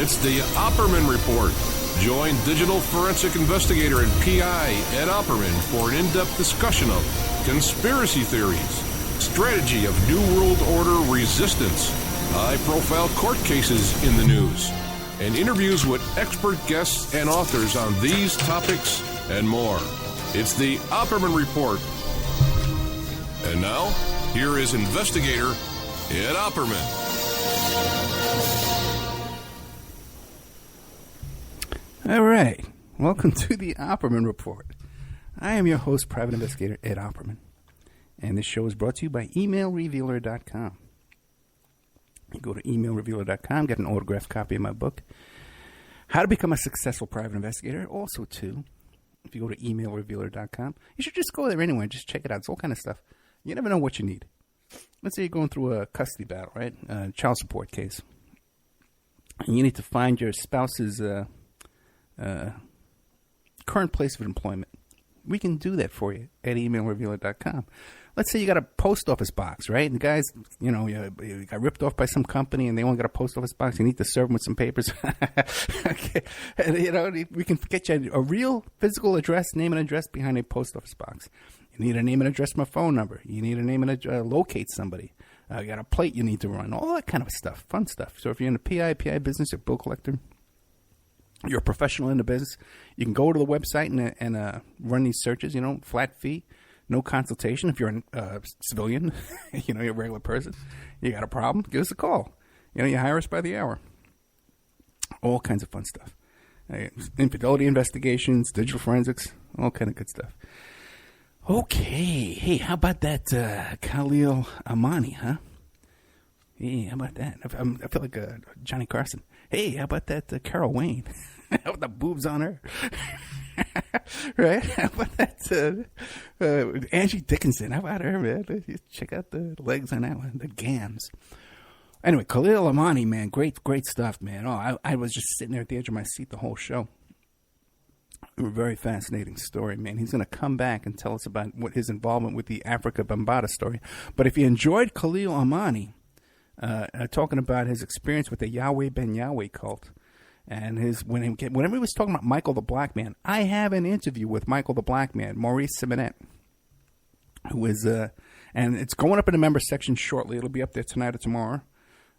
It's the Opperman Report. Join digital forensic investigator and PI Ed Opperman for an in-depth discussion of conspiracy theories, strategy of New World Order resistance, high-profile court cases in the news, and interviews with expert guests and authors on these topics and more. It's the Opperman Report. And now, here is investigator Ed Opperman. All right. Welcome to the Opperman Report. I am your host, private investigator Ed Opperman. And this show is brought to you by emailrevealer.com. You go to emailrevealer.com, get an autographed copy of my book, How to Become a Successful Private Investigator. Also, too, if you go to emailrevealer.com, you should just go there anyway and just check it out. It's all kind of stuff. You never know what you need. Let's say you're going through a custody battle, right? A child support case. And you need to find your spouse's current place of employment. We can do that for you at emailrevealer.com. Let's say you got a post office box, right? And the guys, you got ripped off by some company and they only got a post office box. You need to serve them with some papers. Okay. And, we can get you a real physical address, name and address behind a post office box. You need a name and address from a phone number. You need a name and address, locate somebody. You got a plate you need to run. All that kind of stuff, fun stuff. So if you're in the PI business or bill collector, you're a professional in the business, you can go to the website and run these searches, flat fee, no consultation. If you're a civilian, you're a regular person, you got a problem, give us a call. You hire us by the hour. All kinds of fun stuff. Infidelity investigations, digital forensics, all kind of good stuff. Okay. Hey, how about that Khalil Amani, huh? Hey, how about that? I feel like Johnny Carson. Hey, how about that Carol Wayne? How about the boobs on her? Right? How about that Angie Dickinson? How about her, man? Check out the legs on that one, the gams. Anyway, Khalil Amani, man, great stuff, man. Oh, I was just sitting there at the edge of my seat the whole show. A very fascinating story, man. He's going to come back and tell us about what his involvement with the Africa Bambaataa story. But if you enjoyed Khalil Amani, talking about his experience with the Yahweh Ben Yahweh cult, and whenever he was talking about Michael the Black Man, I have an interview with Michael the Black Man, Maurice Simonet, who is, and it's going up in the member section shortly. It'll be up there tonight or tomorrow.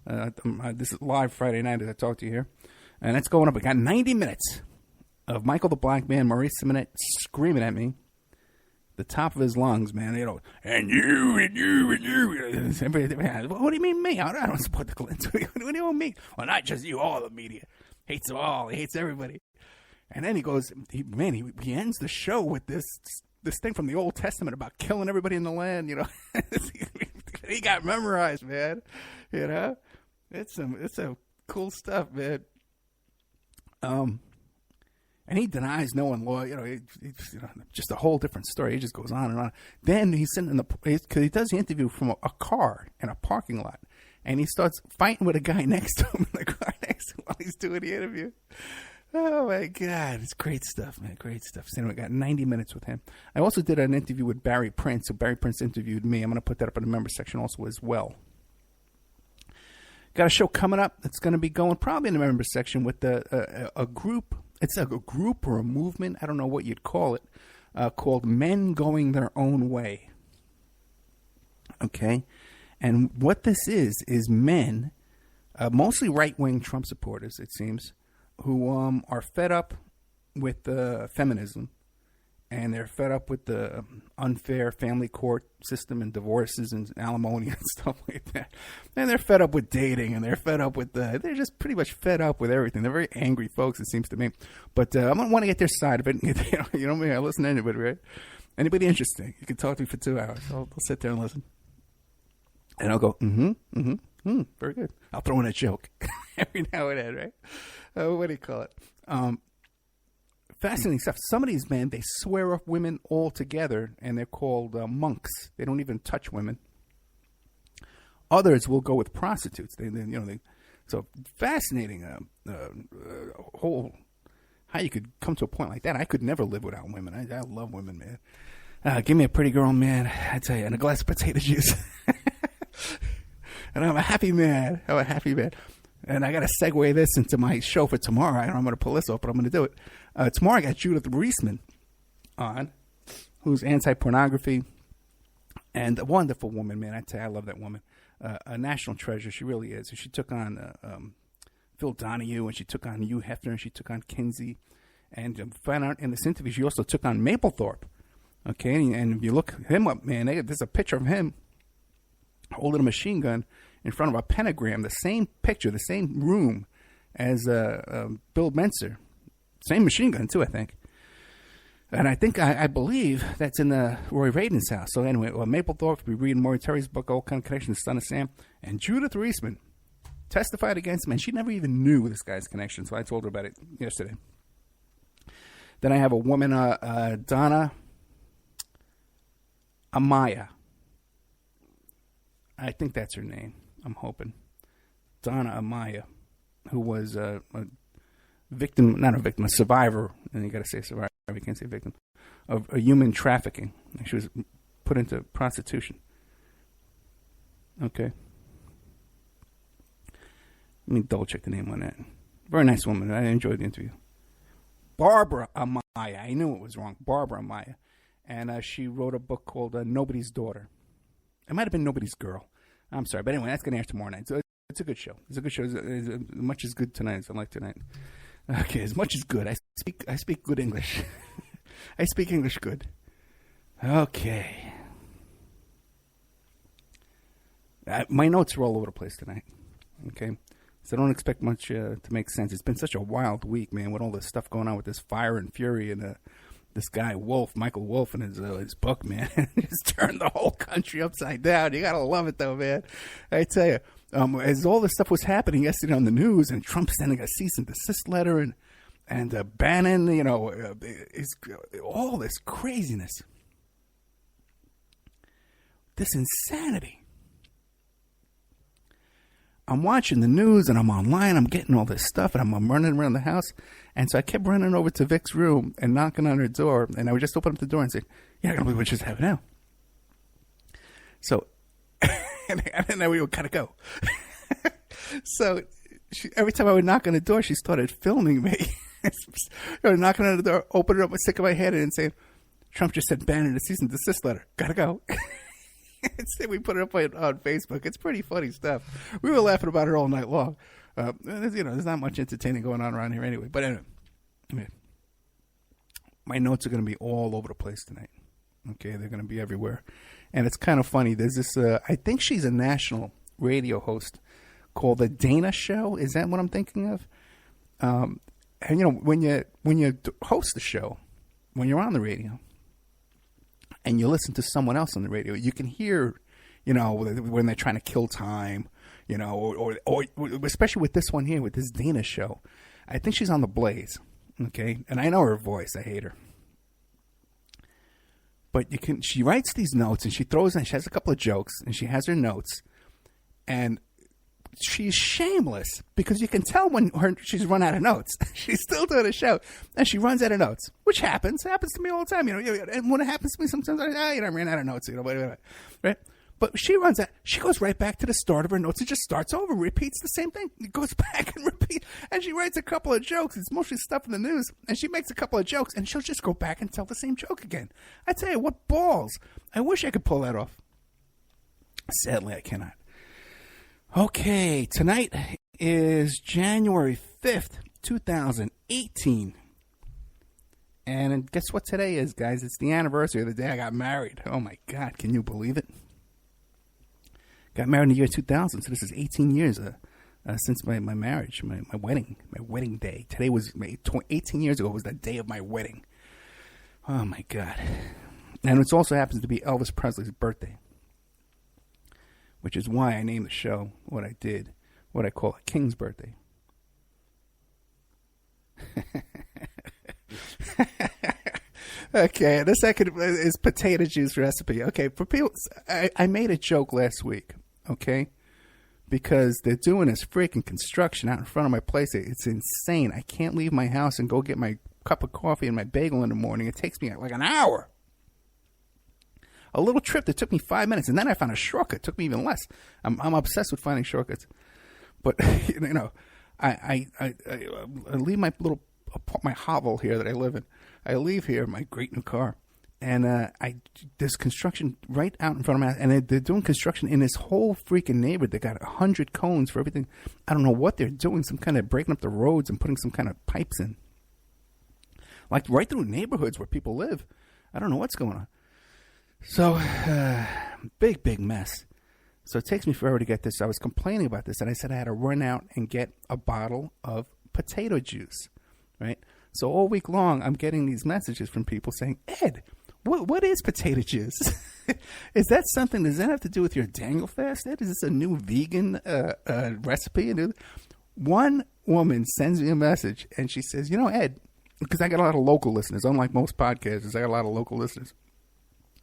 This is live Friday night as I talk to you here, and it's going up. We got 90 minutes of Michael the Black Man, Maurice Simonet, screaming at me. The top of his lungs, man, and you. What do you mean me? I don't support the Clintons. What do you mean me? Well, not just you, all the media. Hates them all. He hates everybody. And then he goes, he ends the show with this thing from the Old Testament about killing everybody in the land, He got memorized, man. It's some cool stuff, man. And he denies knowing law, just a whole different story. He just goes on and on. Then he's sitting because he does the interview from a car in a parking lot. And he starts fighting with a guy next to him in the car next to him while he's doing the interview. Oh, my God. It's great stuff, man. Great stuff. So anyway, I got 90 minutes with him. I also did an interview with Barry Prince. So Barry Prince interviewed me. I'm going to put that up in the member section also as well. Got a show coming up that's going to be going probably in the member section with a group. It's a group or a movement, I don't know what you'd call it, called Men Going Their Own Way. Okay? And what this is men, mostly right-wing Trump supporters, it seems, who are fed up with feminism, and they're fed up with the unfair family court system and divorces and alimony and stuff like that. And they're fed up with dating, and they're fed up with they're just pretty much fed up with everything. They're very angry folks, it seems to me. But I'm going to want to get their side of it. You know me, I listen to anybody, right? Anybody interesting, you can talk to me for 2 hours. I'll sit there and listen. And I'll go, very good. I'll throw in a joke every now and then, right? What do you call it? Fascinating stuff. Some of these men, they swear off women altogether, and they're called monks. They don't even touch women. Others will go with prostitutes. So fascinating. Whole how you could come to a point like that. I could never live without women. I love women, man. Give me a pretty girl, man. I tell you, and a glass of potato juice, and I'm a happy man. And I got to segue this into my show for tomorrow. I don't know I'm going to pull this off, but I'm going to do it. Tomorrow I got Judith Reisman on, who's anti-pornography, and a wonderful woman, man. I tell you, I love that woman. A national treasure. She really is. She took on Phil Donahue, and she took on Hugh Hefner, and she took on Kinsey. And found out in this interview, she also took on Mapplethorpe. Okay, and if you look him up, man, there's a picture of him holding a machine gun in front of a pentagram, the same picture, the same room as Bill Menser. Same machine gun, too, I think. And I believe that's in the Roy Raden's house. So anyway, Mapplethorpe, we read Maury Terry's book, Old Kind of Connection, Son of Sam. And Judith Reisman testified against him, and she never even knew this guy's connection, so I told her about it yesterday. Then I have a woman, Donna Amaya. I think that's her name. I'm hoping. Donna Amaya, who was a victim, not a victim, a survivor, and you got to say survivor, you can't say victim, of a human trafficking. She was put into prostitution. Okay. Let me double check the name on that. Very nice woman. I enjoyed the interview. Barbara Amaya. I knew it was wrong. Barbara Amaya. And she wrote a book called Nobody's Daughter. It might have been Nobody's Girl. I'm sorry. But anyway, that's going to air tomorrow night. So it's a good show. It's a good show. It's as much as good tonight as I like tonight. Okay, as much as good. I speak good English. I speak English good. Okay. My notes are all over the place tonight. Okay. So I don't expect much to make sense. It's been such a wild week, man, with all this stuff going on with this Fire and Fury and this guy Wolf, Michael Wolf, and his book, man. Just turned the whole country upside down. You gotta love it, though, man. I tell you, as all this stuff was happening yesterday on the news, and Trump sending a cease and desist letter, and Bannon, all this craziness, this insanity. I'm watching the news, and I'm online. I'm getting all this stuff, and I'm running around the house. And so I kept running over to Vic's room and knocking on her door. And I would just open up the door and say, "You're not going to believe what just happened now." So, and then we would kind of go. So every time I would knock on the door, she started filming me. Knocking on the door, opening up, sticking my head in and saying, "Trump just said Bannon a cease and desist letter. Gotta go." We put it up on Facebook. It's pretty funny stuff. We were laughing about it all night long. There's not much entertaining going on around here anyway. But anyway, my notes are going to be all over the place tonight. Okay, they're going to be everywhere. And it's kind of funny. There's this, I think she's a national radio host called The Dana Show. Is that what I'm thinking of? And, when you host the show, when you're on the radio, and you listen to someone else on the radio, you can hear, when they're trying to kill time, or especially with this one here, with this Dana Show. I think she's on the Blaze, okay? And I know her voice. I hate her. But she writes these notes, and she has a couple of jokes, and she has her notes, and she's shameless because you can tell when she's run out of notes. She's still doing a show, and she runs out of notes, which happens to me all the time. And when it happens to me, sometimes I ran out of notes. Right? But she runs out. She goes right back to the start of her notes. It just starts over, repeats the same thing. It goes back and repeats, and she writes a couple of jokes. It's mostly stuff in the news, and she makes a couple of jokes, and she'll just go back and tell the same joke again. I tell you, what balls! I wish I could pull that off. Sadly, I cannot. Okay, tonight is January 5th, 2018. And guess what today is, guys? It's the anniversary of the day I got married. Oh, my God. Can you believe it? Got married in the year 2000, so this is 18 years since my marriage, my wedding day. Today was 18 years ago was the day of my wedding. Oh, my God. And it also happens to be Elvis Presley's birthday, which is why I named the show what I did, what I call a King's Birthday. Okay, the second is potato juice recipe. Okay, for people, I made a joke last week, okay? Because they're doing this freaking construction out in front of my place. It's insane. I can't leave my house and go get my cup of coffee and my bagel in the morning. It takes me like an hour. A little trip that took me 5 minutes, and then I found a shortcut. It took me even less. I'm obsessed with finding shortcuts. But I leave my my hovel here that I live in. I leave here my great new car, and there's construction right out in front of me, and they're doing construction in this whole freaking neighborhood. They got 100 cones for everything. I don't know what they're doing. Some kind of breaking up the roads and putting some kind of pipes in, like right through neighborhoods where people live. I don't know what's going on. So big mess. So it takes me forever to get this. I was complaining about this, and I said I had to run out and get a bottle of potato juice, right? So all week long, I'm getting these messages from people saying, Ed, what is potato juice? Is that something, does that have to do with your Daniel fast, Ed? Is this a new vegan recipe? One woman sends me a message, and she says, Ed, because I got a lot of local listeners. Unlike most podcasters, I got a lot of local listeners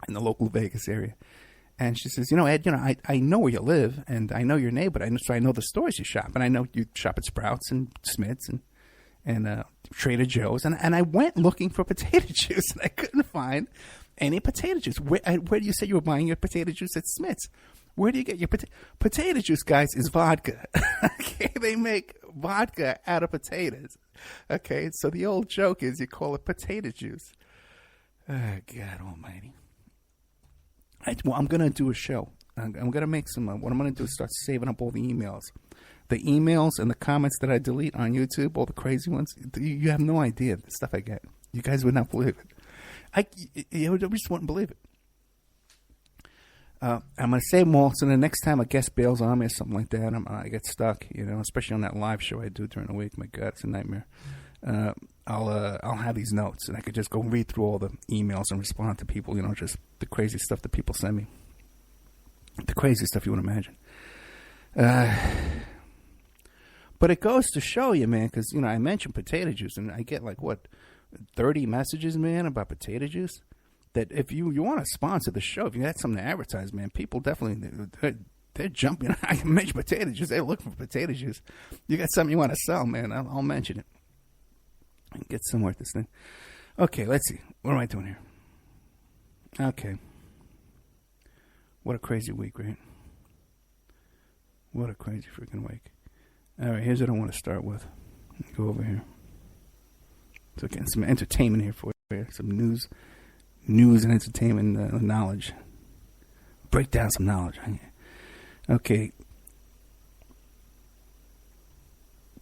in the local Vegas area. And she says, Ed, I know where you live, and I know your neighbor, so I know the stores you shop. And I know you shop at Sprouts and Smith's and Trader Joe's. And I went looking for potato juice, and I couldn't find any potato juice. Where do you say you were buying your potato juice? At Smith's. Where do you get your potato juice, guys, is vodka. Okay, they make vodka out of potatoes. Okay, so the old joke is you call it potato juice. Oh, God almighty. I'm going to do a show. I'm going to make some, what I'm going to do is start saving up all the emails. The emails and the comments that I delete on YouTube, all the crazy ones, you have no idea the stuff I get. You guys would not believe it. You just wouldn't believe it. I'm going to save them all, so the next time a guest bails on me or something like that, I get stuck, especially on that live show I do during the week. My God, it's a nightmare. I'll have these notes, and I could just go read through all the emails and respond to people, just the crazy stuff that people send me. The crazy stuff you would imagine. But it goes to show you, man, because, I mentioned potato juice, and I get 30 messages, man, about potato juice. That if you want to sponsor the show, if you had something to advertise, man, people definitely, they're jumping. I can mention potato juice. They're looking for potato juice. You got something you want to sell, man, I'll mention it. And get somewhere with this thing. Okay, let's see. What am I doing here? Okay. What a crazy week, right? What a crazy freaking week. All right, here's what I want to start with. Go over here. So getting some entertainment here for you. Some news and entertainment knowledge. Break down some knowledge. Okay.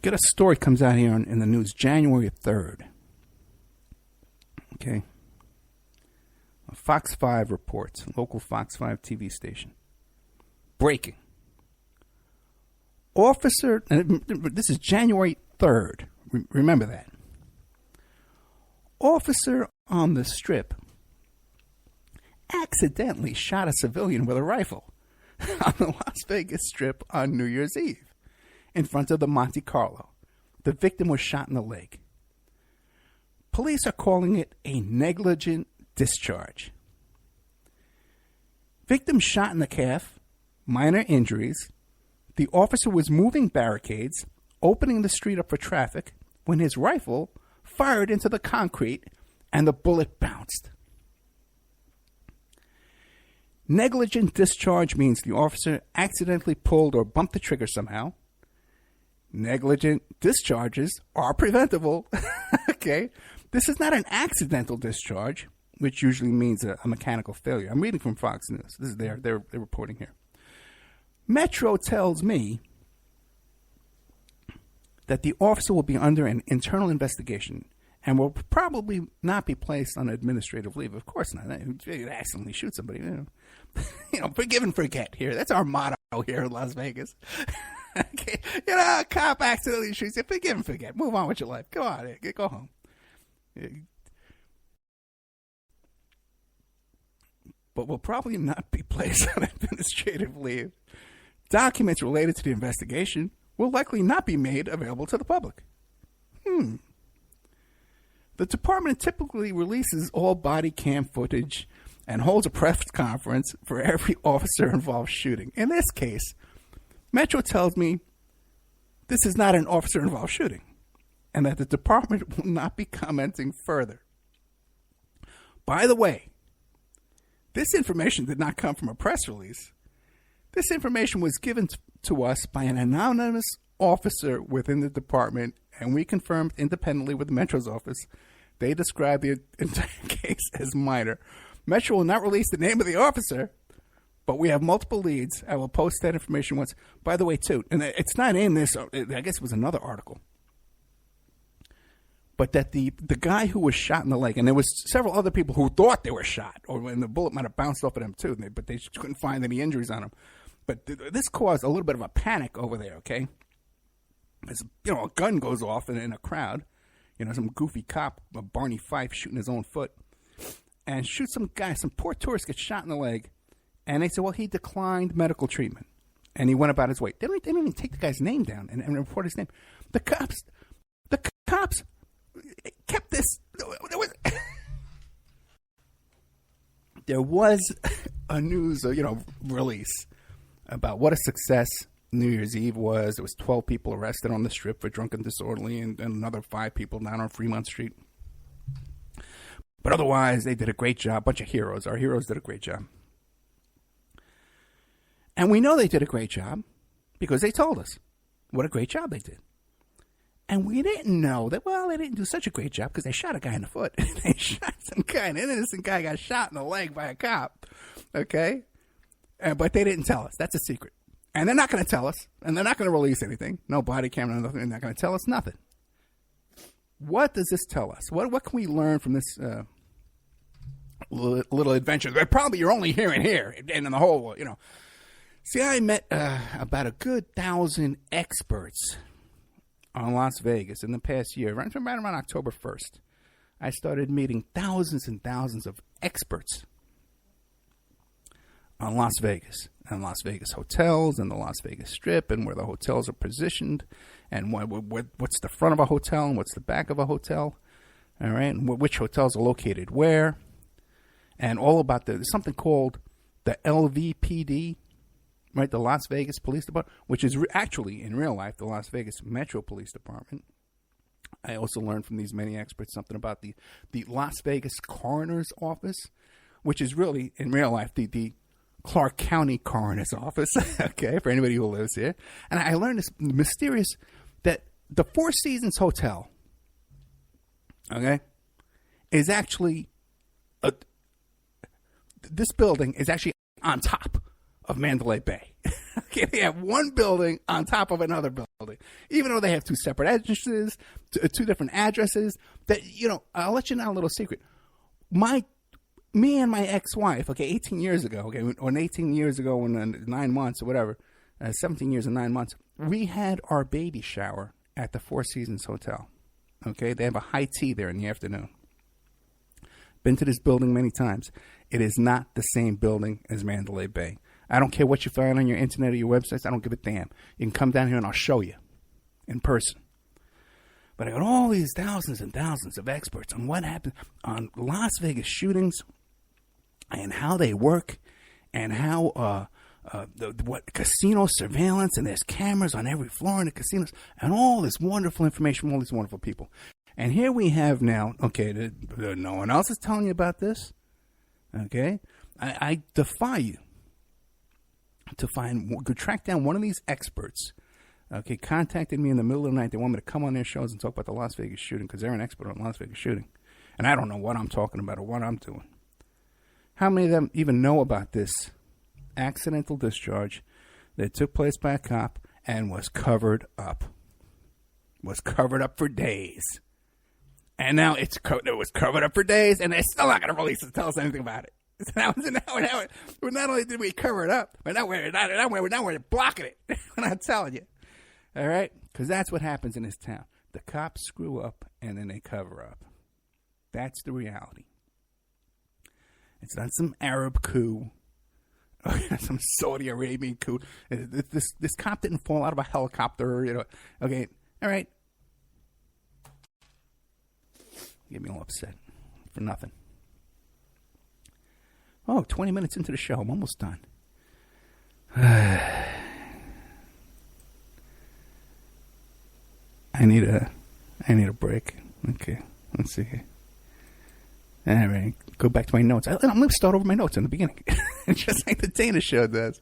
Get a story comes out here in the news January 3rd. Okay. Fox 5 reports, local Fox 5 TV station. Breaking. Officer, and this is January 3rd. Remember that. Officer on the Strip accidentally shot a civilian with a rifle on the Las Vegas Strip on New Year's Eve in front of the Monte Carlo. The victim was shot in the leg. Police are calling it a negligent discharge. Victim shot in the calf, minor injuries. The officer was moving barricades, opening the street up for traffic, when his rifle fired into the concrete and the bullet bounced. Negligent discharge means the officer accidentally pulled or bumped the trigger somehow. Negligent discharges are preventable. Okay? This is not an accidental discharge, which usually means a mechanical failure. I'm reading from Fox News. This is they're reporting here. Metro tells me that the officer will be under an internal investigation and will probably not be placed on administrative leave. Of course not. You accidentally shoot somebody. Forgive and forget here. That's our motto here in Las Vegas. Okay. A cop accidentally shoots you. Forgive and forget. Move on with your life. Go on. Go home. But will probably not be placed on administrative leave. Documents related to the investigation will likely not be made available to the public. The department typically releases all body cam footage and holds a press conference for every officer-involved shooting. In this case, Metro tells me this is not an officer-involved shooting and that the department will not be commenting further. By the way, this information did not come from a press release. This information was given to us by an anonymous officer within the department, and we confirmed independently with the Metro's office, they described the entire case as minor. Metro will not release the name of the officer, but we have multiple leads. I will post that information once. By the way, too, and it's not in this, I guess it was another article, but that the guy who was shot in the leg, and there was several other people who thought they were shot, or when the bullet might have bounced off of them too, but they just couldn't find any injuries on them. But this caused a little bit of a panic over there, okay? As, a gun goes off in a crowd, some goofy cop, Barney Fife, shooting his own foot, and shoots some guy, some poor tourist gets shot in the leg, and they said, well, he declined medical treatment, and he went about his way. They didn't even take the guy's name down and report his name. The cops kept this. There was a news, release about what a success New Year's Eve was. There was 12 people arrested on the Strip for drunken disorderly, and another 5 people down on Fremont Street. But otherwise, they did a great job. Bunch of heroes. Our heroes did a great job. And we know they did a great job because they told us what a great job they did. And we didn't know that, they didn't do such a great job because they shot a guy in the foot. They shot some guy, an innocent guy got shot in the leg by a cop. Okay? But they didn't tell us. That's a secret. And they're not going to tell us. And they're not going to release anything. No body camera, nothing. They're not going to tell us nothing. What does this tell us? What can we learn from this little adventure? Probably you're only hearing here and in the whole, See, I met about a good 1,000 experts on Las Vegas in the past year, right around October 1st. I started meeting thousands and thousands of experts on Las Vegas and Las Vegas hotels and the Las Vegas Strip and where the hotels are positioned and what's the front of a hotel and what's the back of a hotel, all right, and which hotels are located where, and all about there's something called the LVPD, right, the Las Vegas Police Department, which is actually, in real life, the Las Vegas Metro Police Department. I also learned from these many experts something about the Las Vegas Coroner's Office, which is really, in real life, the Clark County Coroner's Office, okay, for anybody who lives here. And I learned this mysterious, that the Four Seasons Hotel, okay, is actually, this building is actually on top of Mandalay Bay. Okay, they have one building on top of another building, even though they have two separate addresses, two different addresses. That I'll let you know a little secret. Me and my ex-wife, 18 years ago, or 18 years ago in 9 months or whatever, 17 years and 9 months, we had our baby shower at the Four Seasons Hotel. Okay, they have a high tea there in the afternoon. Been to this building many times. It is not the same building as Mandalay Bay. I don't care what you find on your internet or your websites. I don't give a damn. You can come down here and I'll show you in person. But I got all these thousands and thousands of experts on what happened on Las Vegas shootings and how they work and how what casino surveillance, and there's cameras on every floor in the casinos and all this wonderful information from all these wonderful people. And here we have now, no one else is telling you about this. Okay, I defy you to track down one of these experts. Okay, contacted me in the middle of the night. They want me to come on their shows and talk about the Las Vegas shooting because they're an expert on Las Vegas shooting. And I don't know what I'm talking about or what I'm doing. How many of them even know about this accidental discharge that took place by a cop and was covered up? Was covered up for days. And now it was covered up for days, and they're still not going to release it to tell us anything about it. So now, not only did we cover it up, but now we're blocking it. We're not telling you. All right? Because that's what happens in this town. The cops screw up, and then they cover up. That's the reality. It's not some Arab coup. Some Saudi Arabian coup. This cop didn't fall out of a helicopter. Okay, all right. Get me all upset for nothing. 20 minutes into the show. I'm almost done. I need a break. Okay, let's see here. All right, go back to my notes. I'm going to start over my notes in the beginning, just like the Dana show does.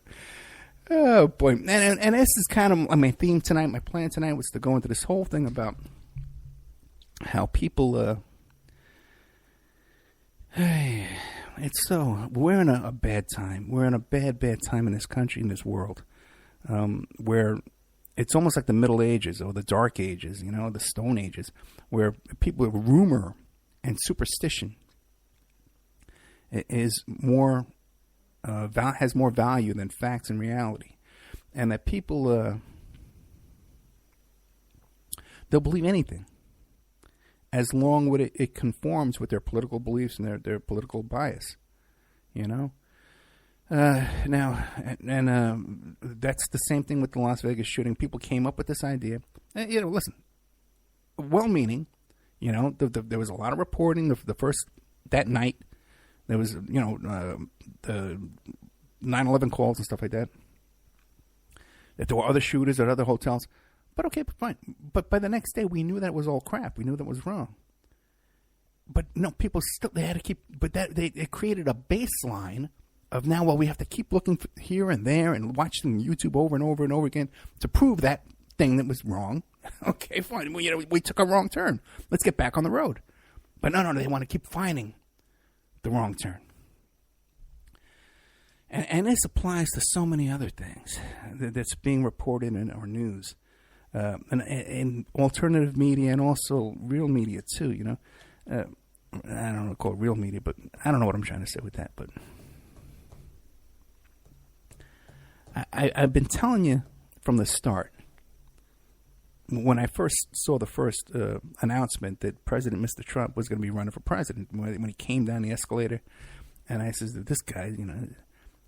Oh boy, and this is kind of my theme tonight. My plan tonight was to go into this whole thing about how people. It's so we're in a bad time. We're in a bad time in this country, in this world, where it's almost like the Middle Ages or the Dark Ages, the Stone Ages, where people rumor and superstition is more. Has more value than facts and reality, and that people they'll believe anything as long as it conforms with their political beliefs and their political bias, Now, that's the same thing with the Las Vegas shooting. People came up with this idea. Listen, well-meaning. There was a lot of reporting of the first that night. There was, the 9/11 calls and stuff like that. That there were other shooters at other hotels. But okay, fine. But by the next day, we knew that was all crap. We knew that was wrong. But no, people still, they had to keep, but it created a baseline of now, well, we have to keep looking here and there and watching YouTube over and over and over again to prove that thing that was wrong. Okay, fine. We took a wrong turn. Let's get back on the road. But no, they want to keep finding the wrong turn. And this applies to so many other things that's being reported in our news, and alternative media, and also real media too. I don't want to call it real media, but I don't know what I'm trying to say with that. But I've been telling you from the start, when I first saw the first announcement that President Mr. Trump was going to be running for president, when he came down the escalator, and I says, this guy,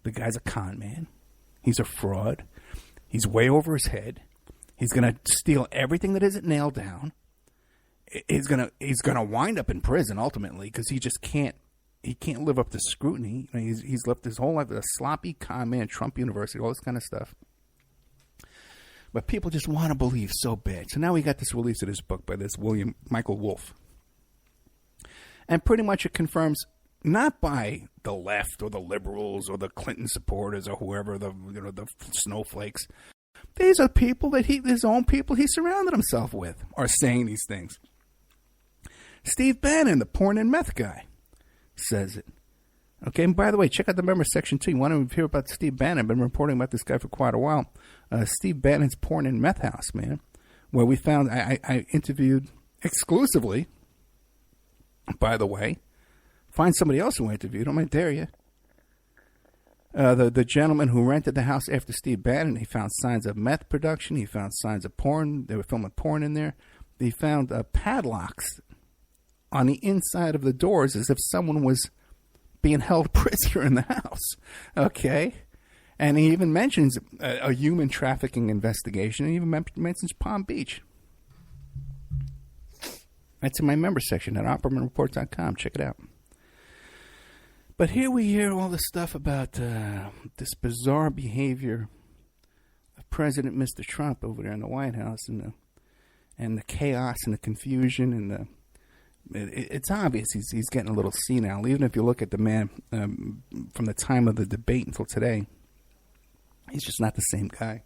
the guy's a con man. He's a fraud. He's way over his head. He's going to steal everything that isn't nailed down. He's gonna wind up in prison ultimately because he just can't live up to scrutiny. He's lived his whole life with a sloppy con man, Trump University, all this kind of stuff. But people just want to believe so bad. So now we got this release of this book by this Michael Wolff. And pretty much it confirms, not by the left or the liberals or the Clinton supporters or whoever, the snowflakes. These are people that his own people he surrounded himself with are saying these things. Steve Bannon, the porn and meth guy, says it. Okay, and by the way, check out the member section too. You want to hear about Steve Bannon? I've been reporting about this guy for quite a while. Steve Bannon's Porn and Meth House, man, where we found, I interviewed exclusively, by the way. Find somebody else who interviewed him, I dare you. The gentleman who rented the house after Steve Bannon, he found signs of meth production. He found signs of porn. They were filming porn in there. He found padlocks on the inside of the doors as if someone was being held prisoner in the house. Okay? And he even mentions a human trafficking investigation. And he even mentions Palm Beach. That's in my member section at OppermanReport.com. Check it out. But here we hear all this stuff about this bizarre behavior of President Mr. Trump over there in the White House, and the chaos and the confusion, and it's obvious he's getting a little senile. Even if you look at the man from the time of the debate until today, he's just not the same guy.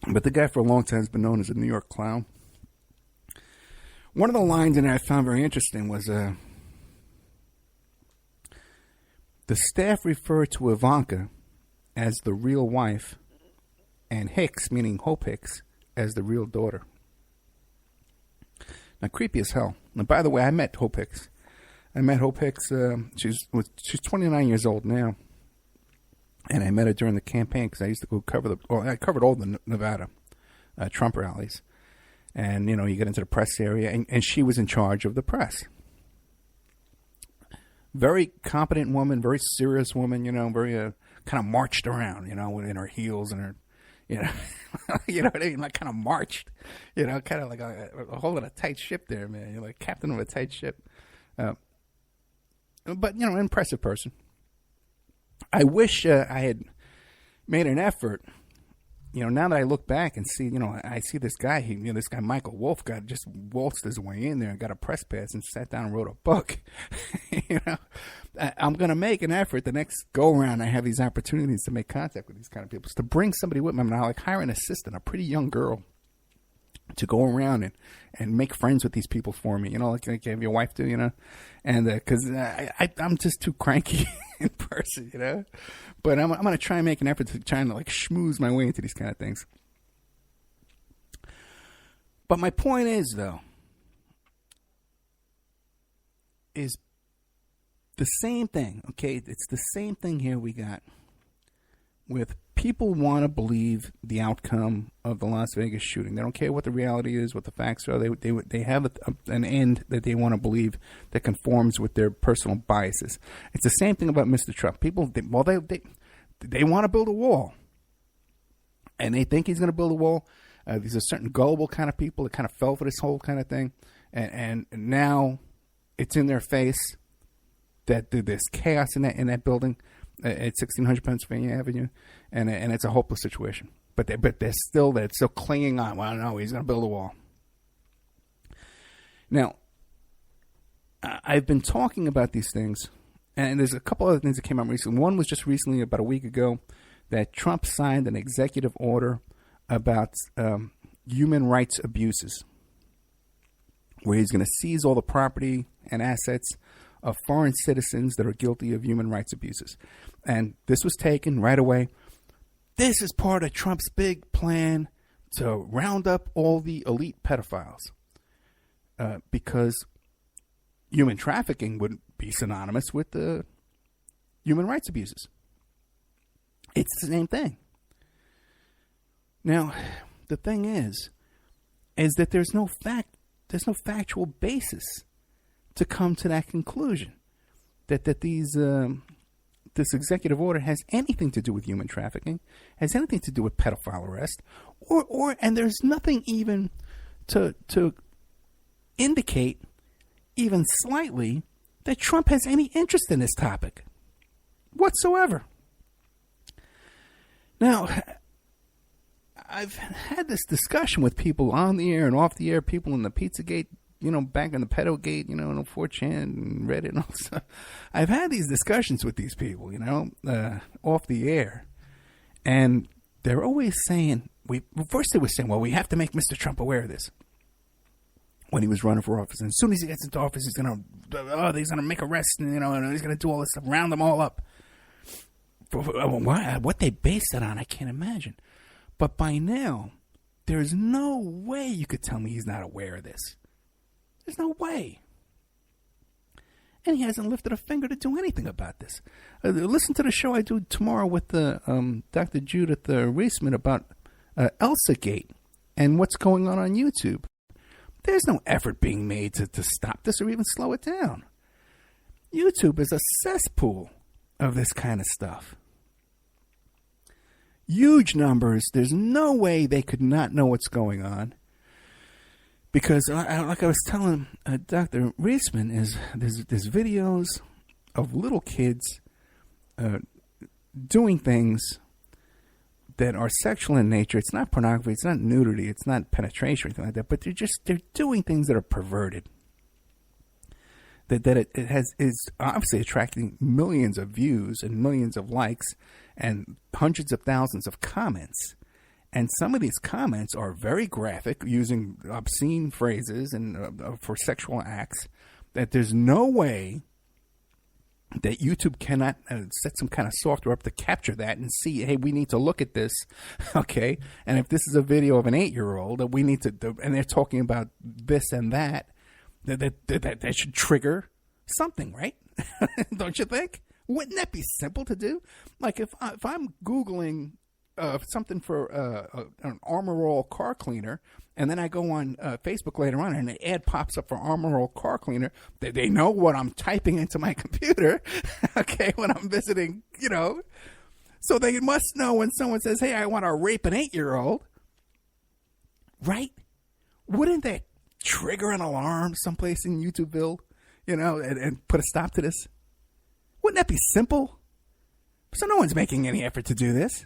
But the guy for a long time has been known as a New York clown. One of the lines in there I found very interesting was the staff referred to Ivanka as the real wife and Hicks, meaning Hope Hicks, as the real daughter. Now, creepy as hell. And by the way, I met Hope Hicks. She's 29 years old now. And I met her during the campaign because I used to go I covered all the Nevada Trump rallies. And, you get into the press area, and she was in charge of the press. Very competent woman, very serious woman, very kind of marched around, in her heels and her, you know what I mean? Like kind of marched, kind of like holding a tight ship there, man. You're like captain of a tight ship. But, impressive person. I wish I had made an effort now that I look back and see, I see this guy, this guy Michael Wolff just waltzed his way in there and got a press pass and sat down and wrote a book. I'm going to make an effort the next go around. I have these opportunities to make contact with these kind of people, to bring somebody with me. I'm like hire an assistant, a pretty young girl, to go around and make friends with these people for me, like have your wife do, and because I'm just too cranky in person, but I'm going to try and make an effort to try and like schmooze my way into these kind of things. But my point is, though, is the same thing, okay? It's the same thing here we got with people want to believe the outcome of the Las Vegas shooting. They don't care what the reality is, what the facts are. They have an end that they want to believe that conforms with their personal biases. It's the same thing about Mr. Trump. People, they want to build a wall, and they think he's going to build a wall. These are certain gullible kind of people that kind of fell for this whole kind of thing, and now it's in their face that there's chaos in that building at 1600 Pennsylvania Avenue, and it's a hopeless situation. But they're still clinging on. Well, no, he's going to build a wall. Now, I've been talking about these things, and there's a couple other things that came out recently. One was just recently, about a week ago, that Trump signed an executive order about human rights abuses, where he's going to seize all the property and assets of foreign citizens that are guilty of human rights abuses. And this was taken right away. This is part of Trump's big plan to round up all the elite pedophiles, because human trafficking would be synonymous with the human rights abuses. It's the same thing. Now, the thing is that there's no factual basis to come to that conclusion that this executive order has anything to do with human trafficking, has anything to do with pedophile arrest, and there's nothing even to indicate even slightly that Trump has any interest in this topic whatsoever. Now, I've had this discussion with people on the air and off the air, people in the Pizzagate, back in the Pedogate, and 4chan and Reddit and all stuff. I've had these discussions with these people, off the air. And they're always saying, first they were saying, well, we have to make Mr. Trump aware of this when he was running for office. And as soon as he gets into office, he's going to make arrests, and he's going to do all this stuff, round them all up. What they based it on, I can't imagine. But by now, there's no way you could tell me he's not aware of this. There's no way. And he hasn't lifted a finger to do anything about this. Listen to the show I do tomorrow with Dr. Judith Reisman about ElsaGate and what's going on YouTube. There's no effort being made to stop this or even slow it down. YouTube is a cesspool of this kind of stuff. Huge numbers. There's no way they could not know what's going on. Because, like I was telling Dr. Reisman, there's videos of little kids doing things that are sexual in nature. It's not pornography, it's not nudity, it's not penetration or anything like that, but they're doing things that are perverted. That is obviously attracting millions of views and millions of likes and hundreds of thousands of comments. And some of these comments are very graphic, using obscene phrases and for sexual acts, that there's no way that YouTube cannot set some kind of software up to capture that and see, hey, we need to look at this, okay? And if this is a video of an 8-year-old, we need to, and they're talking about this and that should trigger something, right? Don't you think? Wouldn't that be simple to do? Like if I'm Googling something for an Armor All car cleaner, and then I go on Facebook later on and an ad pops up for Armor All car cleaner, they know what I'm typing into my computer, okay, when I'm visiting, So they must know when someone says, hey, I want to rape an 8-year-old, right? Wouldn't that trigger an alarm someplace in YouTubeville, and put a stop to this? Wouldn't that be simple? So no one's making any effort to do this.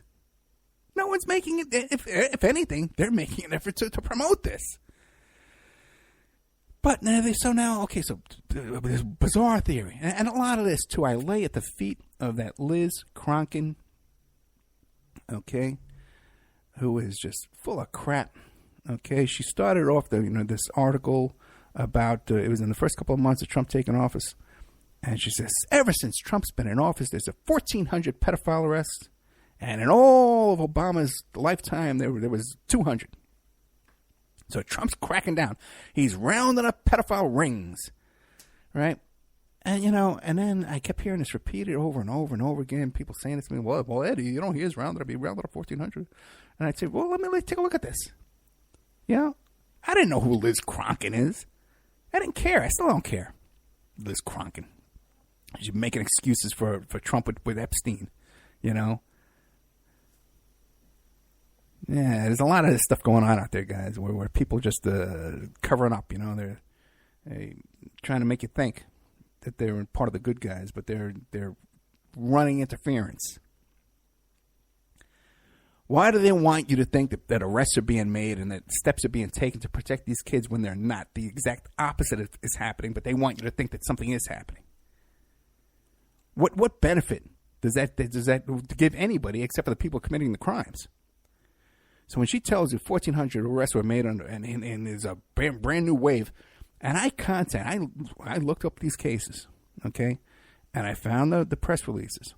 No one's making it. If anything, they're making an effort to promote this. But so this bizarre theory, and a lot of this too, I lay at the feet of that Liz Kronkin, okay, who is just full of crap. Okay, she started off this article about it was in the first couple of months of Trump taking office, and she says ever since Trump's been in office, there's 1,400 pedophile arrests, and in all of Obama's lifetime, there was 200. So Trump's cracking down. He's rounding up pedophile rings, right? And, and then I kept hearing this repeated over and over and over again. People saying it to me, well, Eddie, he is rounded up. He rounded up 1,400. And I'd say, well, let me take a look at this. I didn't know who Liz Kronkin is. I didn't care. I still don't care. Liz Kronkin. She's making excuses for Trump with Epstein, Yeah, there's a lot of this stuff going on out there, guys, where people just covering up, they're trying to make you think that they're part of the good guys, but they're running interference. Why do they want you to think that arrests are being made and that steps are being taken to protect these kids when they're not? The exact opposite is happening, but they want you to think that something is happening. What benefit does that give anybody except for the people committing the crimes? So when she tells you 1,400 arrests were made and there's a brand new wave, and I looked up these cases, okay, and I found the press releases,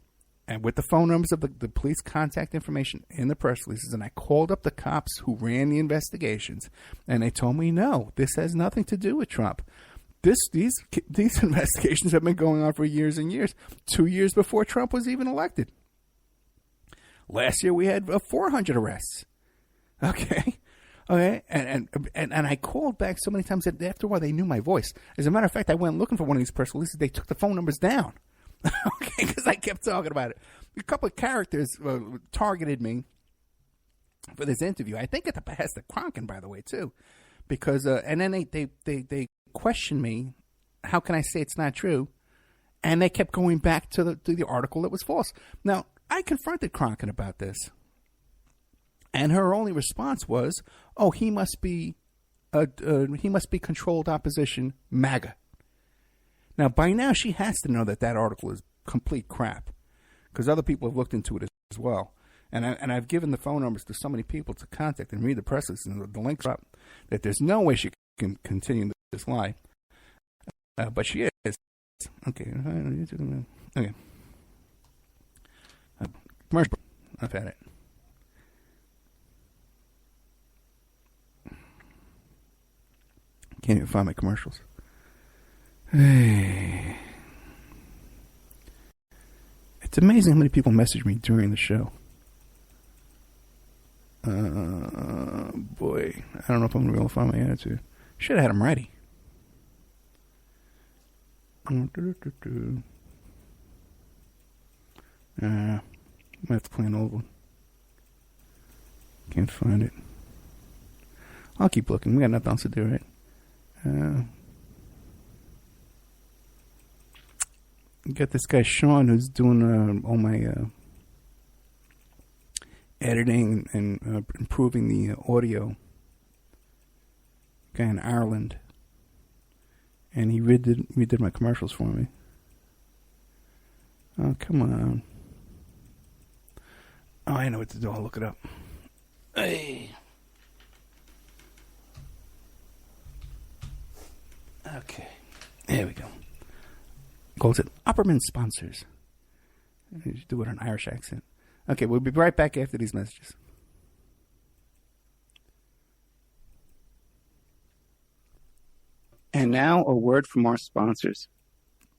and with the phone numbers of the police contact information in the press releases, and I called up the cops who ran the investigations, and they told me, no, this has nothing to do with Trump. These investigations have been going on for years and years, 2 years before Trump was even elected. Last year we had 400 arrests. Okay, and I called back so many times that after a while they knew my voice. As a matter of fact, I went looking for one of these press releases. They took the phone numbers down, okay, because I kept talking about it. A couple of characters targeted me for this interview. I think at the behest of Kronkin, by the way, too, because and then they questioned me. How can I say it's not true? And they kept going back to the article that was false. Now I confronted Kronkin about this. And her only response was, "Oh, he must be controlled opposition, MAGA." Now, by now, she has to know that article is complete crap, because other people have looked into it as well. And I've given the phone numbers to so many people to contact and read the press release, and the links are up, that there's no way she can continue this lie. But she is. Okay. Okay. Commercial. I've had it. Can't even find my commercials. Hey. It's amazing how many people message me during the show. Boy, I don't know if I'm going to be able to find my answer. Should have had them ready. Might have to play an old one. Can't find it. I'll keep looking. We got nothing else to do, right? Got this guy Sean who's doing all my editing and improving the audio. Guy in Ireland, and he redid my commercials for me. Oh, come on! Oh, I know what to do. I'll look it up. Hey. Okay, there we go. Calls it Opperman Sponsors. You should do it in an Irish accent. Okay, we'll be right back after these messages. And now a word from our sponsors.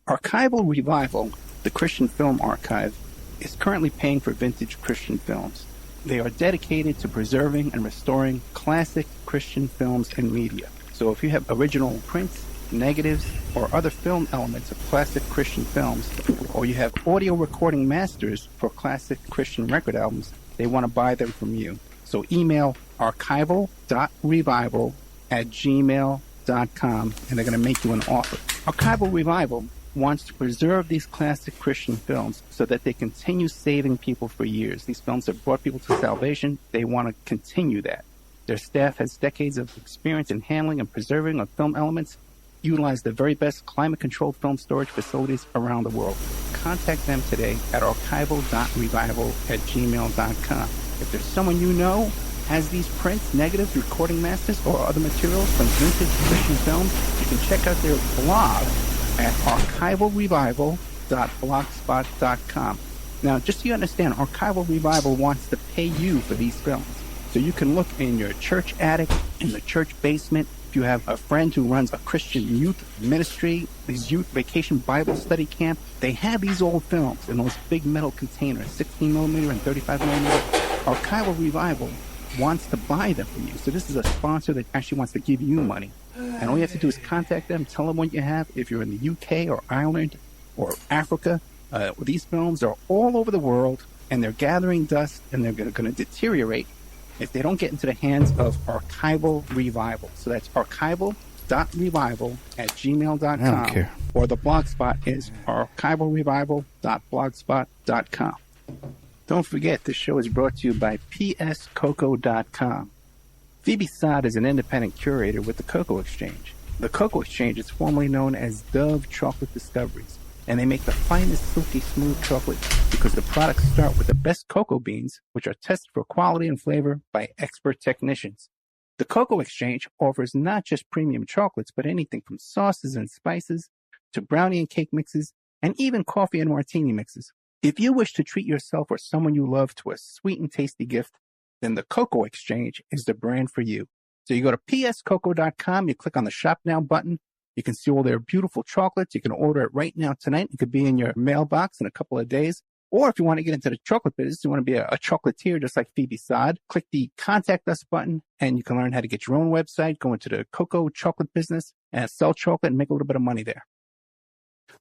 Archival Revival, the Christian Film Archive, is currently paying for vintage Christian films. They are dedicated to preserving and restoring classic Christian films and media. So if you have original prints, negatives, or other film elements of classic Christian films, or you have audio recording masters for classic Christian record albums, they want to buy them from you. So email archival.revival@gmail.com and they're going to make you an offer. Archival Revival wants to preserve these classic Christian films so that they continue saving people for years. These films have brought people to salvation. They want to continue that. Their staff has decades of experience in handling and preserving of film elements, utilize the very best climate-controlled film storage facilities around the world. Contact them today at archival.revival@gmail.com. If there's someone you know has these prints, negatives, recording masters, or other materials from vintage Christian films, you can check out their blog at archivalrevival.blogspot.com. Now, just so you understand, Archival Revival wants to pay you for these films. So you can look in your church attic, in the church basement. If you have a friend who runs a Christian youth ministry, these youth vacation Bible study camp, they have these old films in those big metal containers, 16 millimeter and 35 millimeter. Archival Revival wants to buy them from you. So this is a sponsor that actually wants to give you money. And all you have to do is contact them, tell them what you have. If you're in the UK or Ireland or Africa, these films are all over the world, and they're gathering dust, and they're going to deteriorate if they don't get into the hands of Archival Revival. So that's archival.revival@gmail.com. I don't care. Or the blog spot is archivalrevival.blogspot.com. Don't forget, this show is brought to you by pscoco.com. Phoebe Sod is an independent curator with the Cocoa Exchange. The Cocoa Exchange is formerly known as Dove Chocolate Discoveries, and they make the finest silky smooth chocolate because the products start with the best cocoa beans, which are tested for quality and flavor by expert technicians. The Cocoa Exchange offers not just premium chocolates, but anything from sauces and spices to brownie and cake mixes, and even coffee and martini mixes. If you wish to treat yourself or someone you love to a sweet and tasty gift, then the Cocoa Exchange is the brand for you. So you go to pscoco.com, you click on the Shop Now button. You can see all their beautiful chocolates. You can order it right now tonight. It could be in your mailbox in a couple of days. Or if you want to get into the chocolate business, you want to be a chocolatier just like Phoebe Sod, click the Contact Us button, and you can learn how to get your own website, go into the cocoa chocolate business, and sell chocolate and make a little bit of money there.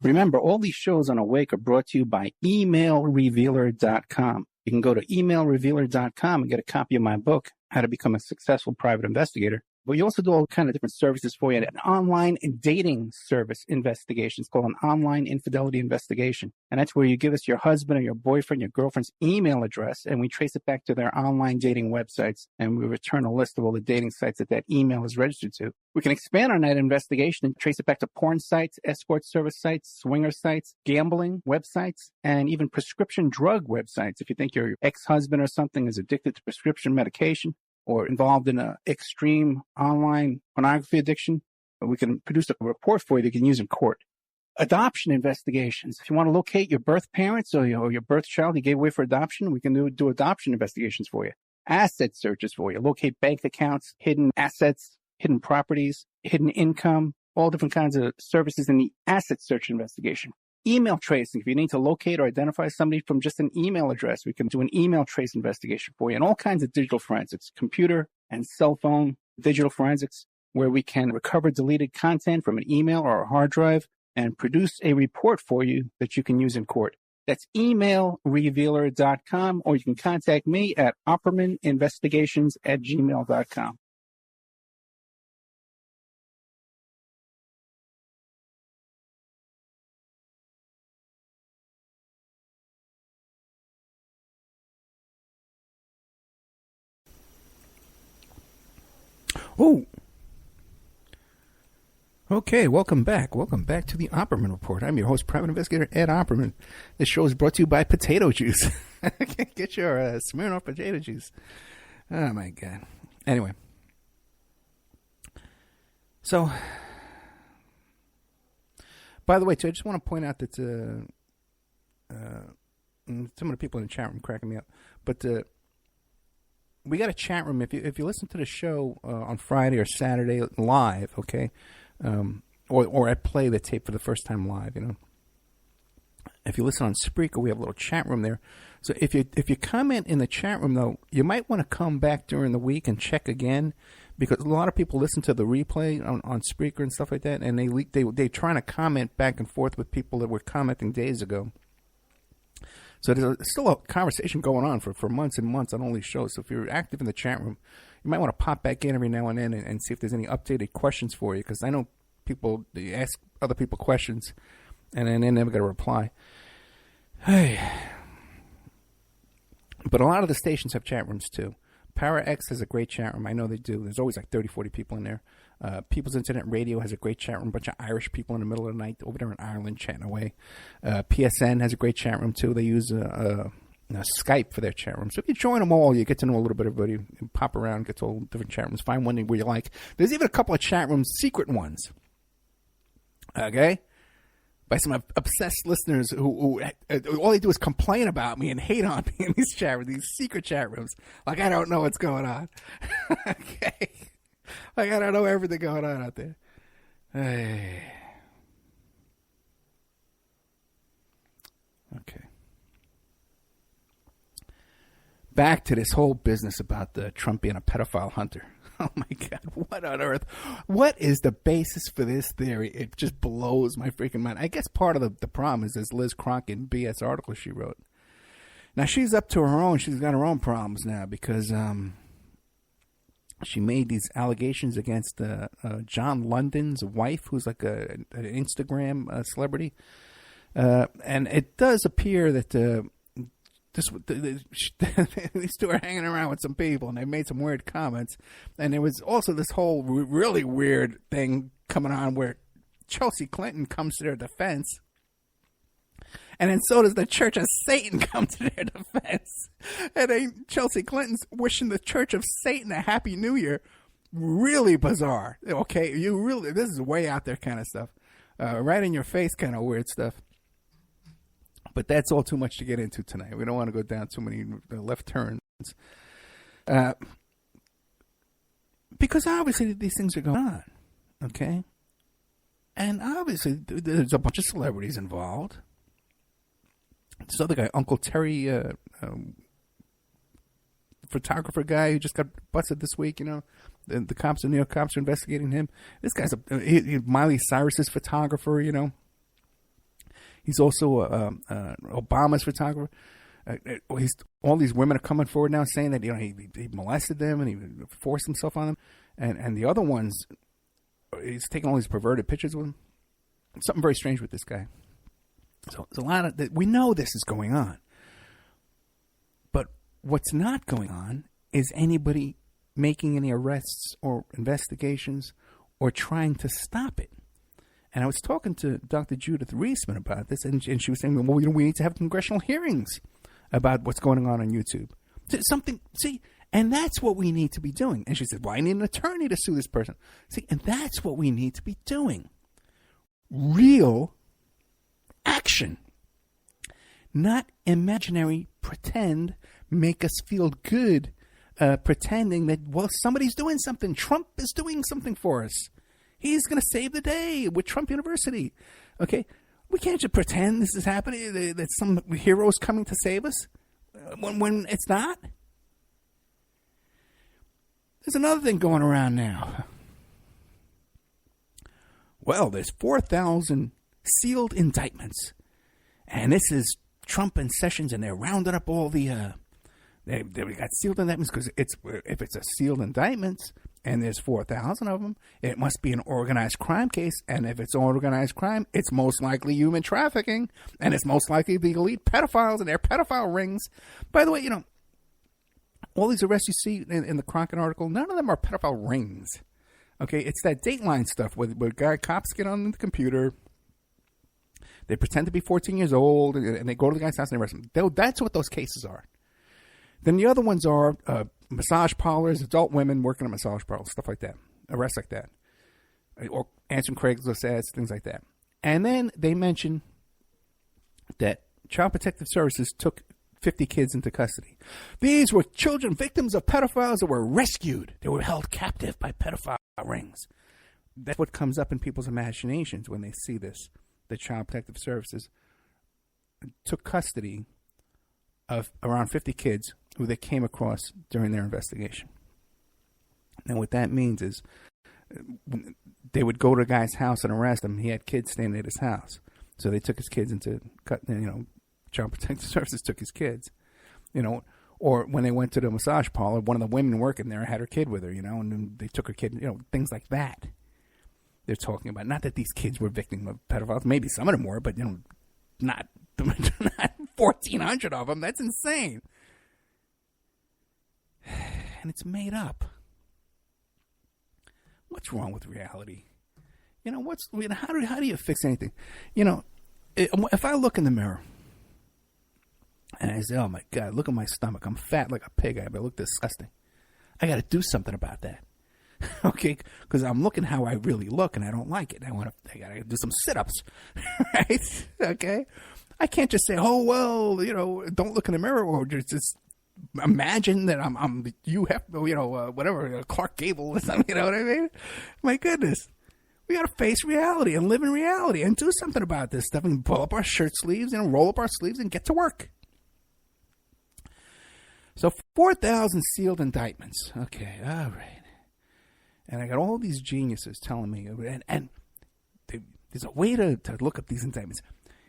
Remember, all these shows on Awake are brought to you by emailrevealer.com. You can go to emailrevealer.com and get a copy of my book, How to Become a Successful Private Investigator. But you also do all kind of different services for you. An online dating service investigation. It's called an online infidelity investigation. And that's where you give us your husband or your boyfriend, your girlfriend's email address, and we trace it back to their online dating websites, and we return a list of all the dating sites that email is registered to. We can expand on that investigation and trace it back to porn sites, escort service sites, swinger sites, gambling websites, and even prescription drug websites. If you think your ex-husband or something is addicted to prescription medication, or involved in an extreme online pornography addiction, we can produce a report for you that you can use in court. Adoption investigations. If you want to locate your birth parents or your birth child you gave away for adoption, we can do adoption investigations for you. Asset searches for you. Locate bank accounts, hidden assets, hidden properties, hidden income, all different kinds of services in the asset search investigation. Email tracing. If you need to locate or identify somebody from just an email address, we can do an email trace investigation for you, and all kinds of digital forensics, computer and cell phone digital forensics, where we can recover deleted content from an email or a hard drive and produce a report for you that you can use in court. That's emailrevealer.com, or you can contact me at oppermaninvestigations@gmail.com. Oh, okay. Welcome back. Welcome back to the Opperman Report. I'm your host, Private Investigator Ed Opperman. This show is brought to you by Potato Juice. Get your Smirnoff potato juice. Oh my God. Anyway, so by the way, too, I just want to point out that some of the people in the chat room cracking me up, but. We got a chat room. If you listen to the show on Friday or Saturday live, okay, or I play the tape for the first time live, If you listen on Spreaker, we have a little chat room there. So if you comment in the chat room, though, you might want to come back during the week and check again, because a lot of people listen to the replay on Spreaker and stuff like that, and they trying to comment back and forth with people that were commenting days ago. So there's still a conversation going on for months and months on all these shows. So if you're active in the chat room, you might want to pop back in every now and then and see if there's any updated questions for you. Because I know they ask other people questions, and then they never got a reply. Hey. But a lot of the stations have chat rooms too. PowerX has a great chat room. I know they do. There's always like 30, 40 people in there. People's Internet Radio has a great chat room. A bunch of Irish people in the middle of the night over there in Ireland chatting away. PSN has a great chat room too. They use Skype for their chat room. So if you join them all, you get to know a little bit of everybody. You pop around, get to all different chat rooms. Find one where you like. There's even a couple of chat rooms, secret ones. Okay? By some obsessed listeners who all they do is complain about me and hate on me in these chat rooms, these secret chat rooms. Like, I don't know what's going on. Okay? Like, I don't know everything going on out there. Hey. Okay. Back to this whole business about Trump being a pedophile hunter. Oh, my God. What on earth? What is the basis for this theory? It just blows my freaking mind. I guess part of the problem is this Liz Cronkite BS article she wrote. Now, she's up to her own. She's got her own problems now because she made these allegations against John London's wife, who's like an Instagram celebrity. And it does appear that these two are hanging around with some people, and they made some weird comments. And there was also this whole really weird thing coming on where Chelsea Clinton comes to their defense, and then so does the Church of Satan come to their defense. And then Chelsea Clinton's wishing the Church of Satan a Happy New Year. Really bizarre. Okay, this is way out there kind of stuff. Right in your face kind of weird stuff. But that's all too much to get into tonight. We don't want to go down too many left turns. Because obviously these things are going on. Okay? And obviously there's a bunch of celebrities involved. This other guy, Uncle Terry, photographer guy who just got busted this week, you know. The cops, the New York cops are investigating him. This guy's Miley Cyrus's photographer, you know. He's also Obama's photographer. All these women are coming forward now saying that he molested them and he forced himself on them, and the other ones, he's taking all these perverted pictures with them. Something very strange with this guy. So it's a lot of we know this is going on, but what's not going on is anybody making any arrests or investigations or trying to stop it. And I was talking to Dr. Judith Reisman about this, and she was saying, well, we need to have congressional hearings about what's going on YouTube. And that's what we need to be doing. And she said, well, I need an attorney to sue this person. See, and that's what we need to be doing. Real action. Not imaginary pretend, make us feel good, pretending that, well, somebody's doing something. Trump is doing something for us. He's going to save the day with Trump University. Okay? We can't just pretend this is happening, that some hero is coming to save us when it's not. There's another thing going around now. Well, there's 4,000 sealed indictments. And this is Trump and Sessions, and they're rounding up all the... They got sealed indictments because if it's a sealed indictment and there's 4,000 of them, it must be an organized crime case. And if it's organized crime, it's most likely human trafficking. And it's most likely the elite pedophiles and their pedophile rings. By the way, you know, all these arrests you see in the Cronkite article, none of them are pedophile rings. Okay, it's that Dateline stuff where cops get on the computer, they pretend to be 14 years old, and they go to the guy's house and arrest him. That's what those cases are. Then the other ones are massage parlors, adult women working at massage parlors, stuff like that, arrests like that, or answering Craigslist ads, things like that. And then they mention that Child Protective Services took 50 kids into custody. These were children victims of pedophiles that were rescued. They were held captive by pedophile rings. That's what comes up in people's imaginations when they see this. The Child Protective Services took custody of around 50 kids who they came across during their investigation. Now, what that means is they would go to a guy's house and arrest him. He had kids staying at his house. So they took his kids Child Protective Services took his kids, or when they went to the massage parlor, one of the women working there had her kid with her, and then they took her kid, things like that. they're talking about. Not that these kids were victims of pedophiles. Maybe some of them were, but not 1,400 of them. That's insane. And it's made up. What's wrong with reality? How do you fix anything? If I look in the mirror and I say, oh my God, look at my stomach. I'm fat like a pig. I look disgusting. I got to do something about that. Okay? Because I'm looking how I really look and I don't like it. I got to do some sit-ups. Right? Okay? I can't just say, oh, well, don't look in the mirror or just imagine that I'm whatever, Clark Gable or something. You know what I mean? My goodness. We got to face reality and live in reality and do something about this stuff and pull up our shirt sleeves and roll up our sleeves and get to work. So 4,000 sealed indictments. Okay, all right. And I got all these geniuses telling me, and there's a way to look up these indictments.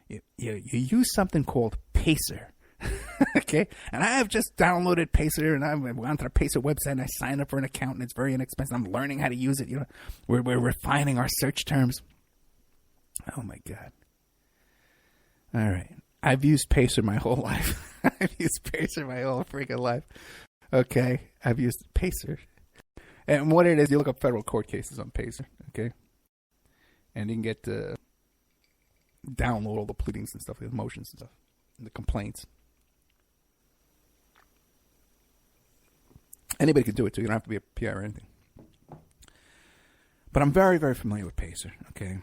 You use something called Pacer. Okay? And I have just downloaded Pacer, and I've gone to the Pacer website, and I signed up for an account, and it's very inexpensive. I'm learning how to use it. We're refining our search terms. Oh, my God. All right. I've used Pacer my whole life. I've used Pacer my whole freaking life. Okay? I've used Pacer. And what it is, you look up federal court cases on Pacer, okay? And you can get to download all the pleadings and stuff, the motions and stuff, and the complaints. Anybody can do it, too. You don't have to be a PI or anything. But I'm very, very familiar with Pacer, okay?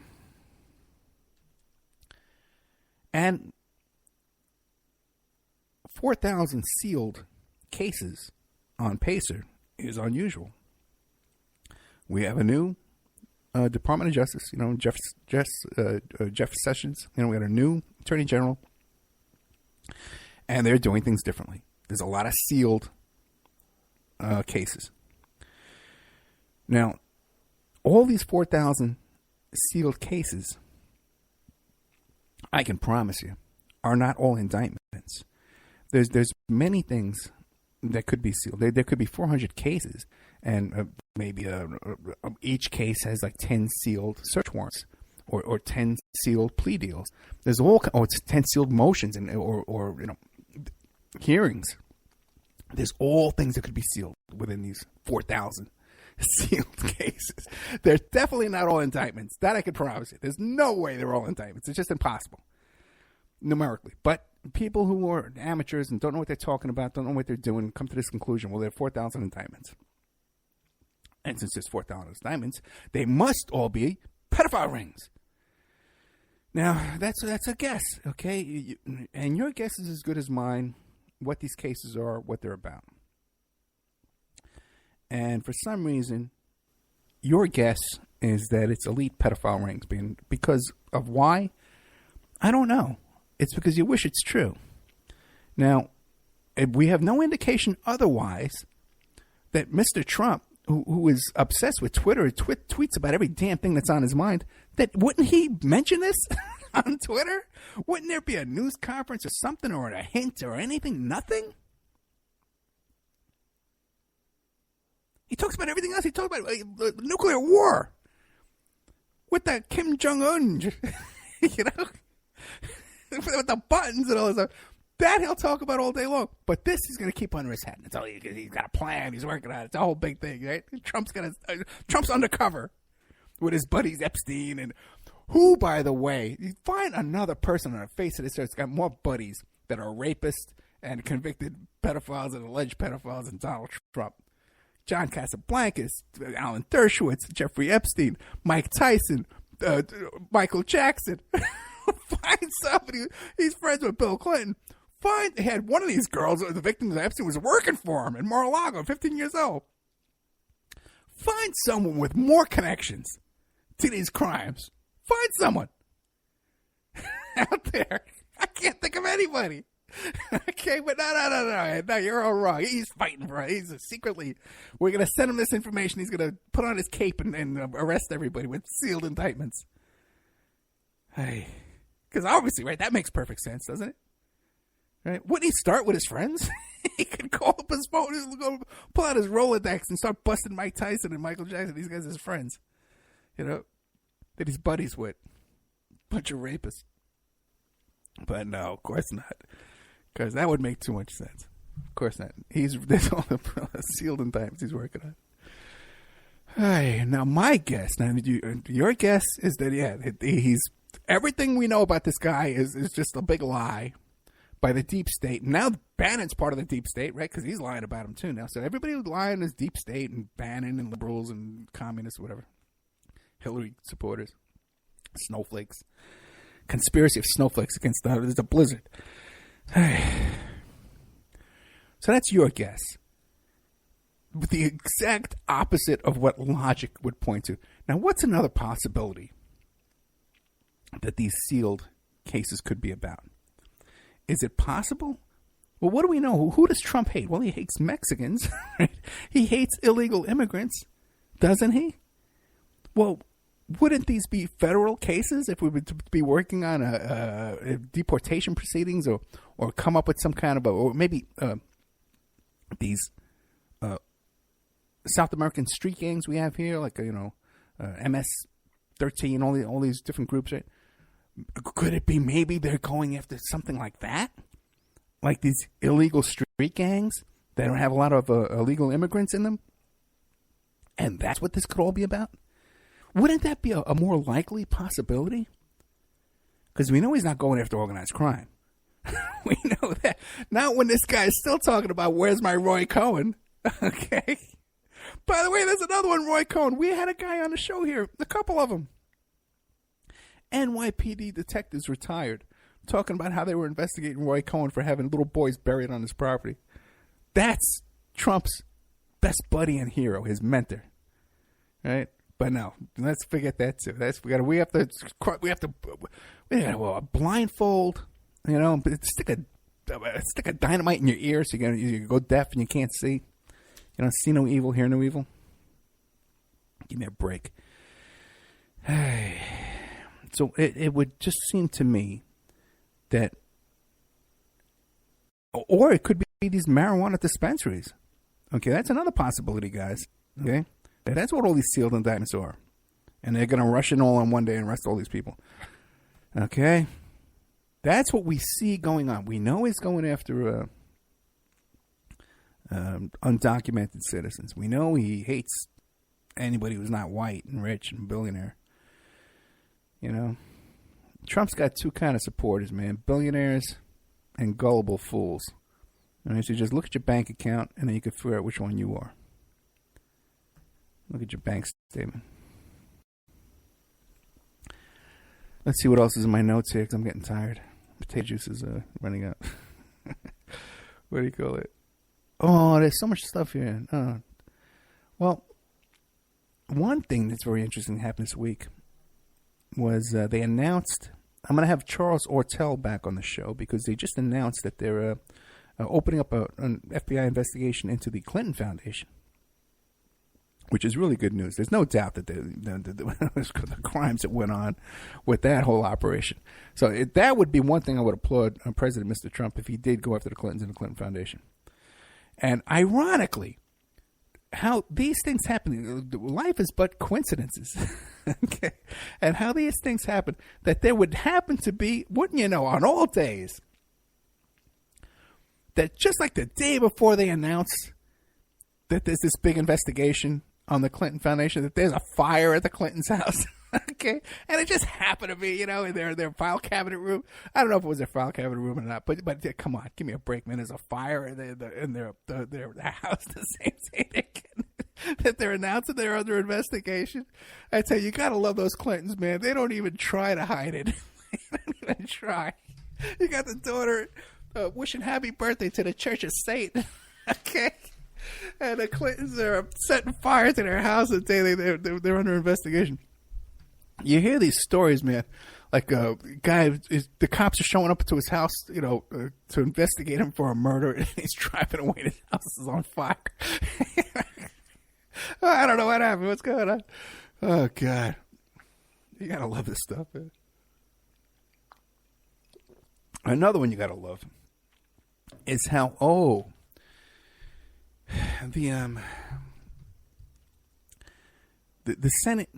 And 4,000 sealed cases on Pacer is unusual. We have a new Department of Justice, Jeff Sessions. We got a new Attorney General, and they're doing things differently. There's a lot of sealed cases. Now, all these 4,000 sealed cases, I can promise you, are not all indictments. There's many things that could be sealed. There could be 400 cases, and maybe each case has like 10 sealed search warrants or 10 sealed plea deals. There's it's 10 sealed motions and or hearings. There's all things that could be sealed within these 4,000 sealed cases. They're definitely not all indictments. That I can promise you. There's no way they're all indictments. It's just impossible numerically. But people who are amateurs and don't know what they're talking about, don't know what they're doing, come to this conclusion. Well, there are 4,000 indictments. And since there's 4,000 indictments, they must all be pedophile rings. Now, that's a guess, okay? And your guess is as good as mine, what these cases are, what they're about. And for some reason, your guess is that it's elite pedophile rings. Because of why? I don't know. It's because you wish it's true. Now, we have no indication otherwise that Mr. Trump, who is obsessed with Twitter, tweets about every damn thing that's on his mind, that wouldn't he mention this on Twitter? Wouldn't there be a news conference or something or a hint or anything? Nothing? He talks about everything else. He talks about nuclear war with that Kim Jong-un, with the buttons and all this stuff. That he'll talk about all day long. But this he's going to keep under his hat. It's all, he's got a plan. He's working on it. It's a whole big thing, right? Trump's undercover with his buddies Epstein and who, by the way, you find another person on the face of this earth that's got more buddies that are rapists and convicted pedophiles and alleged pedophiles than Donald Trump. John Casablancas, Alan Dershowitz, Jeffrey Epstein, Mike Tyson, Michael Jackson. Find somebody. He's friends with Bill Clinton. They had one of these girls, the victim of Epstein, was working for him in Mar-a-Lago, 15 years old. Find someone with more connections to these crimes. Find someone out there. I can't think of anybody. Okay, but no, you're all wrong. He's fighting for it. He's secretly, we're going to send him this information. He's going to put on his cape and arrest everybody with sealed indictments. Hey, because obviously, right, that makes perfect sense, doesn't it? Right? Wouldn't he start with his friends? He could call up his phone, go pull out his Rolodex and start busting Mike Tyson and Michael Jackson. These guys are his friends, that he's buddies with. Bunch of rapists. But no, of course not. Because that would make too much sense. Of course not. There's all the sealed indictments he's working on. Hey, now my guess, your guess is that, yeah, he's, everything we know about this guy is just a big lie by the deep state. Now Bannon's part of the deep state, right? Because he's lying about him too now. So everybody was lying is deep state and Bannon and liberals and communists, whatever. Hillary supporters. Snowflakes. Conspiracy of snowflakes against the blizzard. So that's your guess. With the exact opposite of what logic would point to. Now, what's another possibility that these sealed cases could be about? Is it possible? Well, what do we know? Who does Trump hate? Well, he hates Mexicans. Right? He hates illegal immigrants, doesn't he? Well, wouldn't these be federal cases if we would be working on a deportation proceedings or come up with some kind of or maybe these South American street gangs we have here, like MS-13, all these different groups, right? Could it be maybe they're going after something like that, like these illegal street gangs that don't have a lot of illegal immigrants in them, and that's what this could all be about? Wouldn't that be a more likely possibility? Because we know he's not going after organized crime. We know that. Not when this guy is still talking about where's my Roy Cohn. Okay. By the way, there's another one, Roy Cohn. We had a guy on the show here, a couple of them. NYPD detectives retired, talking about how they were investigating Roy Cohn for having little boys buried on his property. That's Trump's best buddy and hero, his mentor. Right? But no, let's forget that too. We have to blindfold, stick a dynamite in your ear so you go deaf and you can't see. You don't see no evil, hear no evil. Give me a break. So it would just seem to me that, or it could be these marijuana dispensaries. Okay, that's another possibility, guys. Okay, that's what all these sealed indictments are, and they're gonna rush in all on one day and arrest all these people. Okay, that's what we see going on. We know he's going after undocumented citizens. We know he hates anybody who's not white and rich and billionaire. Trump's got two kind of supporters, man: billionaires and gullible fools. So you just look at your bank account, and then you can figure out which one you are. Look at your bank statement. Let's see what else is in my notes here, because I'm getting tired. Potato juice is running out. What do you call it? Oh, there's so much stuff here. Well, one thing that's very interesting that happened this week was they announced, I'm going to have Charles Ortel back on the show, because they just announced that they're opening up an FBI investigation into the Clinton Foundation, which is really good news. There's no doubt that the crimes that went on with that whole operation. So that would be one thing I would applaud President Mr. Trump if he did go after the Clintons and the Clinton Foundation. And ironically, how these things happen, life is but coincidences. Okay. And how these things happen, that there would happen to be, wouldn't you know, on all days, that just like the day before they announce that there's this big investigation on the Clinton Foundation, that there's a fire at the Clintons' house. Okay. And it just happened to be, in their file cabinet room. I don't know if it was their file cabinet room or not, but come on, give me a break, man. There's a fire in their house the same day that they're announcing they're under investigation. I tell you, you gotta love those Clintons, man. They don't even try to hide it. They don't even try. You got the daughter wishing happy birthday to the Church of Satan. Okay. And the Clintons are setting fire to their house the day they're under investigation. You hear these stories, man. Like a guy, the cops are showing up to his house, to investigate him for a murder, and he's driving away. His house is on fire. I don't know what happened. What's going on? Oh, God. You got to love this stuff, man. Another one you got to love is how, the Senate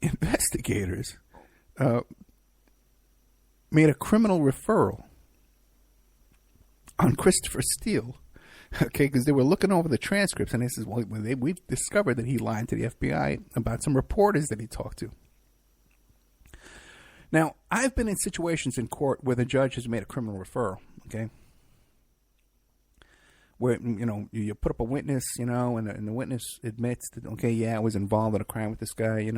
investigators made a criminal referral on Christopher Steele, okay, because they were looking over the transcripts, and they says, well, we've discovered that he lied to the FBI about some reporters that he talked to. Now, I've been in situations in court where the judge has made a criminal referral, okay, where, you put up a witness, and the witness admits that, okay, yeah, I was involved in a crime with this guy,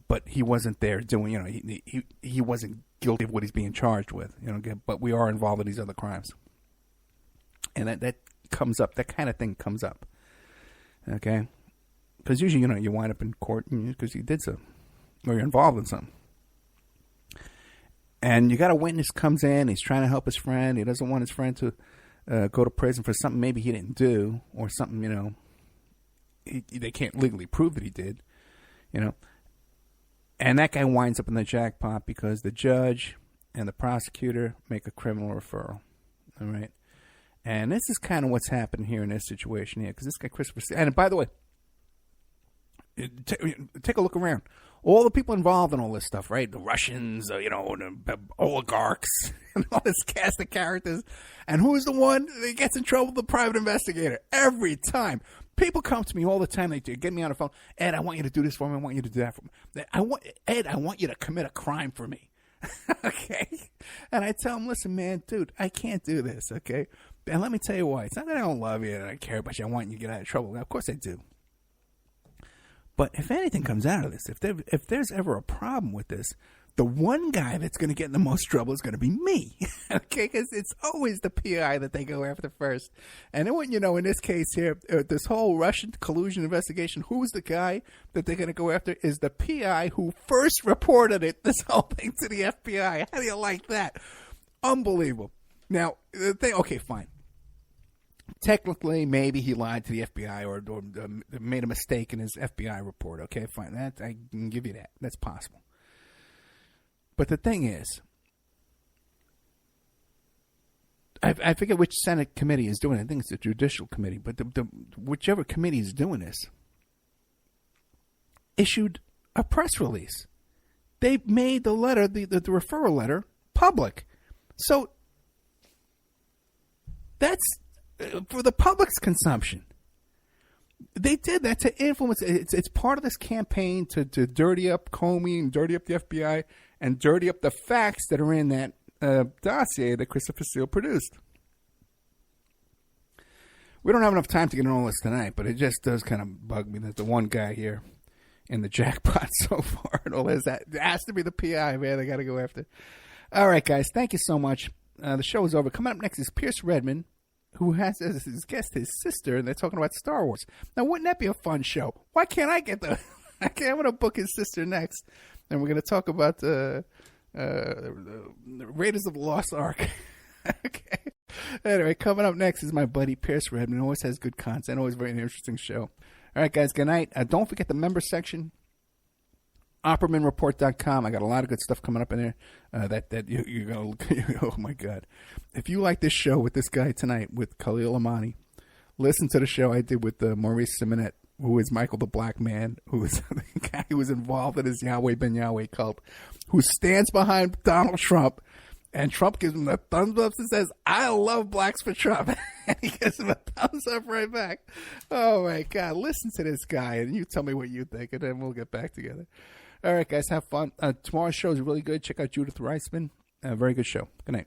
but he wasn't there doing, he wasn't guilty of what he's being charged with, but we are involved in these other crimes. And that comes up, that kind of thing comes up, okay? Because usually, you wind up in court because you did so, or you're involved in something. And you got a witness comes in, he's trying to help his friend, he doesn't want his friend to go to prison for something maybe he didn't do, or something, they can't legally prove that he did, And that guy winds up in the jackpot because the judge and the prosecutor make a criminal referral, all right? And this is kind of what's happening here in this situation here, because this guy, Christopher Steele, and by the way, take a look around. All the people involved in all this stuff, right? The Russians, the oligarchs, and all this cast of characters. And who's the one that gets in trouble? The private investigator. Every time. People come to me all the time. They get me on the phone. Ed, I want you to do this for me. I want you to do that for me. I want you to commit a crime for me. Okay? And I tell them, listen, man, dude, I can't do this, okay? And let me tell you why. It's not that I don't love you and I care about you. I want you to get out of trouble. Now, of course I do. But if anything comes out of this, if there's ever a problem with this, the one guy that's going to get in the most trouble is going to be me, okay? Because it's always the PI that they go after first. And then, in this case here, this whole Russian collusion investigation, who's the guy that they're going to go after is the PI who first reported this whole thing to the FBI. How do you like that? Unbelievable. Now, the thing, okay, fine. Technically, maybe he lied to the FBI or made a mistake in his FBI report. Okay, fine. That I can give you that. That's possible. But the thing is, I forget which Senate committee is doing it. I think it's the Judicial Committee. But whichever committee is doing this issued a press release. They made the letter, the referral letter, public. So that's for the public's consumption. They did that to influence. It's part of this campaign to dirty up Comey and dirty up the FBI and dirty up the facts that are in that dossier that Christopher Steele produced. We don't have enough time to get into all this tonight, but it just does kind of bug me that the one guy here in the jackpot so far and all this, that it has to be the PI, man. They got to go after. All right, guys. Thank you so much. The show is over. Coming up next is Pierce Redmond, who has as his guest his sister, and they're talking about Star Wars. Now, wouldn't that be a fun show? Why can't I get the... I'm going to book his sister next, and we're going to talk about the Raiders of the Lost Ark. Okay. Anyway, coming up next is my buddy Pierce Redmond. Always has good content. Always very interesting show. All right, guys, good night. Don't forget the member section. OppermanReport.com. I got a lot of good stuff coming up in there that you're going to, oh my God. If you like this show with this guy tonight, with Khalil Amani, listen to the show I did with Maurice Simonet, who is Michael the Black Man, who is the guy who was involved in his Yahweh Ben Yahweh cult, who stands behind Donald Trump, and Trump gives him the thumbs up and says, I love blacks for Trump. And he gives him a thumbs up right back. Oh my God. Listen to this guy and you tell me what you think, and then we'll get back together. All right, guys, have fun. Tomorrow's show is really good. Check out Judith Reisman. Very good show. Good night.